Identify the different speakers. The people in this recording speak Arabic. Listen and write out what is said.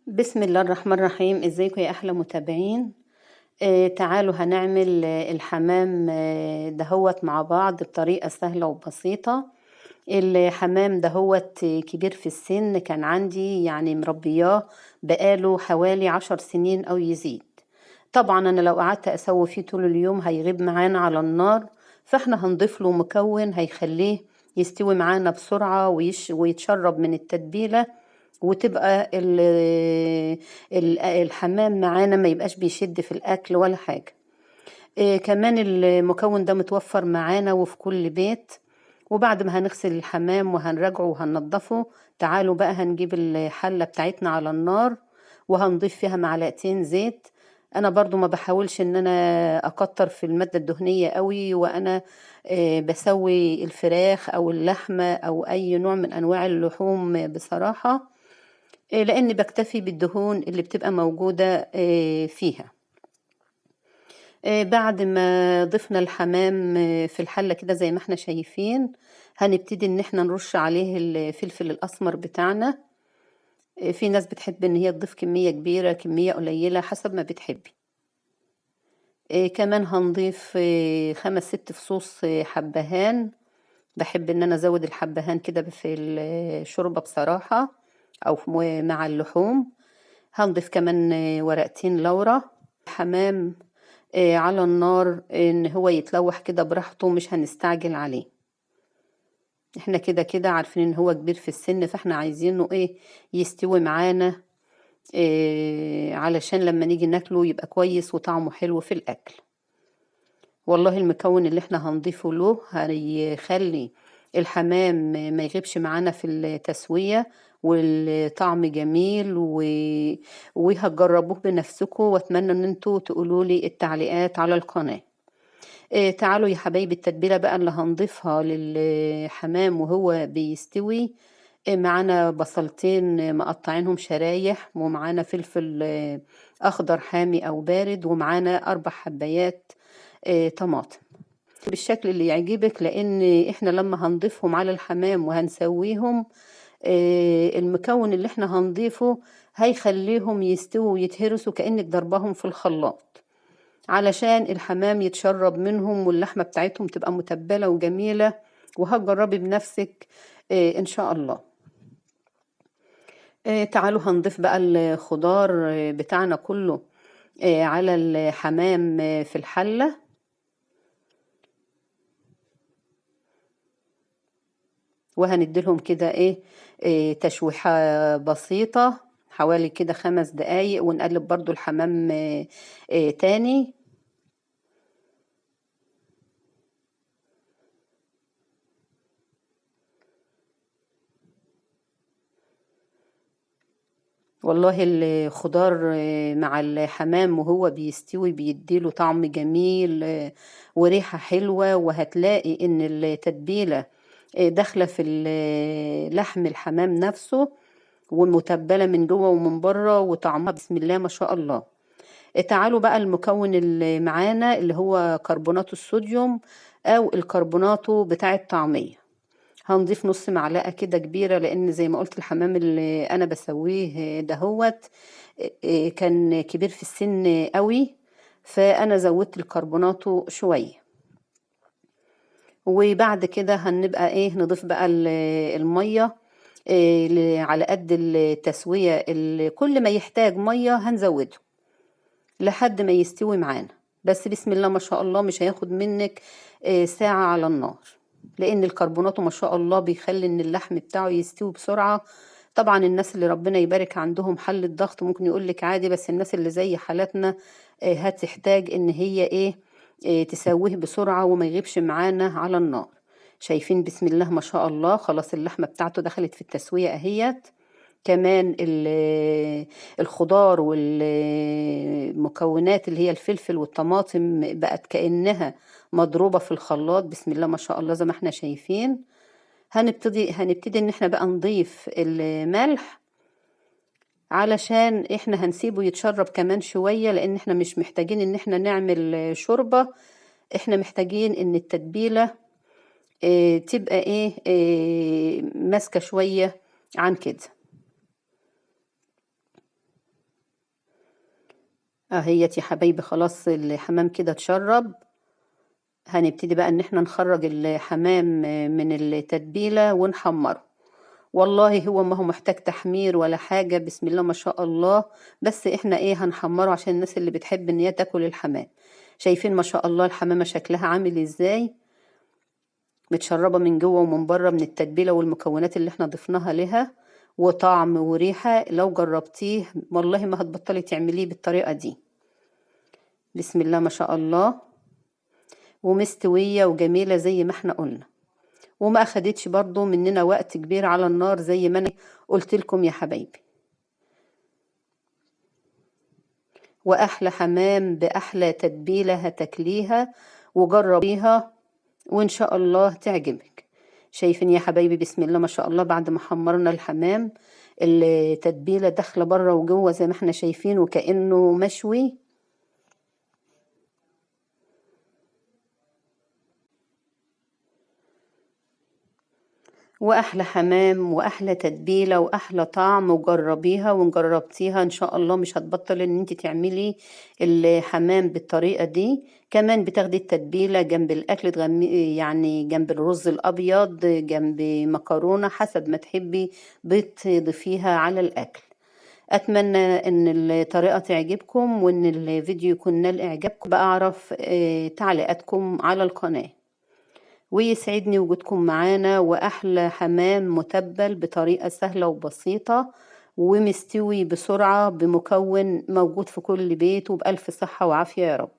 Speaker 1: بسم الله الرحمن الرحيم. ازيكم يا احلى متابعين؟ تعالوا هنعمل الحمام دهوت مع بعض بطريقة سهلة وبسيطة. الحمام دهوت كبير في السن، كان عندي يعني مربياه بقاله حوالي 10 سنين او يزيد. طبعا انا لو قعدت اسوي فيه طول اليوم هيغيب معانا على النار، فاحنا هنضيف له مكون هيخليه يستوي معانا بسرعة ويتشرب من التتبيلة، وتبقى الحمام معانا ما يبقاش بيشد في الأكل ولا حاجة. كمان المكون ده متوفر معانا وفي كل بيت. وبعد ما هنغسل الحمام وهنراجعه وهننضفه، تعالوا بقى هنجيب الحلة بتاعتنا على النار وهنضيف فيها معلقتين زيت. انا برضو ما بحاولش ان انا اكتر في المادة الدهنية قوي، وانا بسوي الفراخ او اللحمة او اي نوع من انواع اللحوم بصراحة، لأني بكتفي بالدهون اللي بتبقى موجودة فيها. بعد ما ضفنا الحمام في الحلة كده زي ما احنا شايفين، هنبتدي ان احنا نرش عليه الفلفل الأسمر بتاعنا. في ناس بتحب ان هي تضيف كمية كبيرة كمية قليلة حسب ما بتحبي. كمان هنضيف 5 6 فصوص حبهان. بحب ان انا ازود الحبهان كده في الشوربة بصراحة، او مع اللحوم. هنضيف كمان ورقتين لورا. حمام على النار ان هو يتلوح كده براحته، مش هنستعجل عليه. احنا كده كده عارفين ان هو كبير في السن، فاحنا عايزينه يستوي معانا، علشان لما نيجي ناكله يبقى كويس وطعمه حلو في الاكل. والله المكون اللي احنا هنضيفه له هيخلي الحمام ما يغيبش معانا في التسوية، والطعم جميل وهتجربوه بنفسكم، واتمنى ان انتوا تقولوا لي التعليقات على القناة. تعالوا يا حبايبي، التتبيلة بقى اللي هنضيفها للحمام وهو بيستوي. معانا بصلتين مقطعينهم شرايح، ومعانا فلفل اخضر حامي او بارد، ومعانا 4 حبايات طماطم بالشكل اللي يعجبك، لان احنا لما هنضيفهم على الحمام وهنسويهم، المكون اللي احنا هنضيفه هيخليهم يستووا ويتهرسوا كأنك ضربهم في الخلاط، علشان الحمام يتشرب منهم واللحمة بتاعتهم تبقى متبلة وجميلة. وهتجربي بنفسك ان شاء الله. تعالوا هنضيف بقى الخضار بتاعنا كله على الحمام في الحلة. وهنديلهم كده تشويحة بسيطة حوالي كده 5 دقايق، ونقلب برضو الحمام تاني. والله الخضار مع الحمام وهو بيستوي بيديله طعم جميل وريحة حلوة، وهتلاقي ان التتبيلة داخلة في لحم الحمام نفسه، ومتبلة من جوه ومن بره، وطعمها بسم الله ما شاء الله. تعالوا بقى المكون اللي معانا اللي هو كربونات الصوديوم او الكربوناتو بتاع الطعمية. هنضيف نص معلقة كده كبيرة، لان زي ما قلت الحمام اللي انا بسويه دهوت كان كبير في السن قوي، فانا زودت الكربوناتو شوية. وبعد كده هنبقى نضيف بقى المية على قد التسوية، كل ما يحتاج مية هنزوده لحد ما يستوي معانا. بس بسم الله ما شاء الله مش هياخد منك ساعة على النار، لان الكربونات ما شاء الله بيخلي ان اللحم بتاعه يستوي بسرعة. طبعا الناس اللي ربنا يبارك عندهم حل الضغط ممكن يقولك عادي، بس الناس اللي زي حالتنا هتحتاج ان هي تسويه بسرعة وما يغيبش معانا على النار. شايفين بسم الله ما شاء الله، خلاص اللحمة بتاعته دخلت في التسوية اهيت. كمان الخضار والمكونات اللي هي الفلفل والطماطم بقت كأنها مضروبة في الخلاط بسم الله ما شاء الله زي ما احنا شايفين. هنبتدي ان احنا بقى نضيف الملح، علشان احنا هنسيبه يتشرب كمان شوية، لان احنا مش محتاجين ان احنا نعمل شوربة. احنا محتاجين ان التتبيلة تبقى ماسكة شوية عن كده. اهيت يا حبايبي خلاص الحمام كده اتشرب. هنبتدي بقى ان احنا نخرج الحمام من التتبيلة ونحمره. والله هو ما هو محتاج تحمير ولا حاجة، بسم الله ما شاء الله. بس احنا ايه هنحمره عشان الناس اللي بتحب ان هي تاكل الحمام. شايفين ما شاء الله الحمامة شكلها عامل ازاي، متشربة من جوه ومن بره من التتبيلة والمكونات اللي احنا ضفناها لها، وطعم وريحة لو جربتيه والله ما هتبطلي تعمليه بالطريقة دي. بسم الله ما شاء الله، ومستوية وجميلة زي ما احنا قلنا، وما اخدتش برضو مننا وقت كبير على النار زي ما انا قلت لكم يا حبايبي. واحلى حمام باحلى تتبيلة هتاكليها وجربيها وان شاء الله تعجبك. شايفين يا حبايبي بسم الله ما شاء الله بعد ما حمرنا الحمام التتبيلة داخلة بره وجوه زي ما احنا شايفين وكأنه مشوي. واحلى حمام واحلى تتبيله واحلى طعم، وجربيها وان جربتيها ان شاء الله مش هتبطل ان انت تعملي الحمام بالطريقه دي. كمان بتاخدي التتبيله جنب الاكل يعني جنب الرز الابيض، جنب مكرونه، حسب ما تحبي بتضيفيها على الاكل. اتمنى ان الطريقه تعجبكم وان الفيديو يكون نال اعجابكم، بعرف تعليقاتكم على القناه. ويسعدني وجودكم معانا، وأحلى حمام متبل بطريقة سهلة وبسيطة ومستوي بسرعة بمكون موجود في كل بيت، وبألف صحة وعافية يا رب.